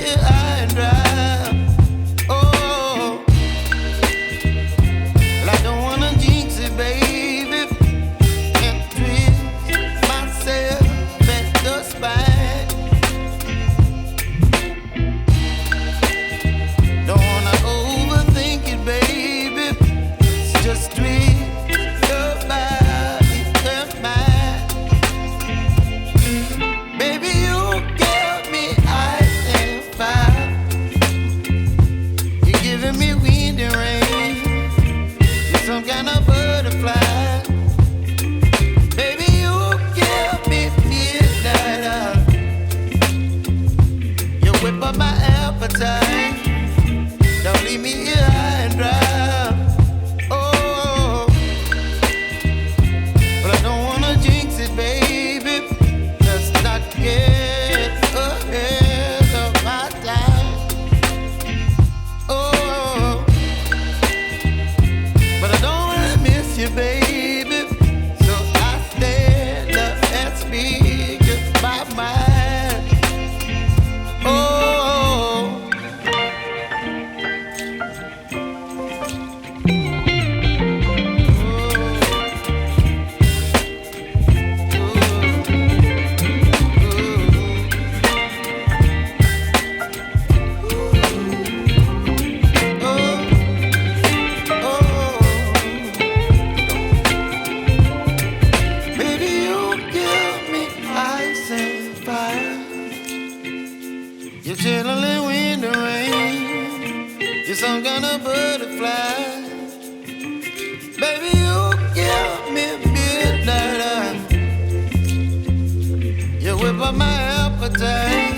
here high and dry. Oh, well, I don't wanna jinx it, baby, and twist myself at the spine. Don't wanna overthink it, baby. It's just twist your body and mine. Baby, you give me ice and fire. You're giving me wind and rain. You're some kind of butterfly. Baby, you give me midnight. You whip up my appetite. Don't leave me here high and dry. Oh, but I don't wanna jinx it, baby. Let's not get ahead of my time. Oh, but I don't wanna miss you, baby. So I stand up and speak my mind. Oh. Baby, you give me ice and fire. You're chilling wind and rain. You're some kind of butterfly. Baby, you give me midnight. You whip up my appetite.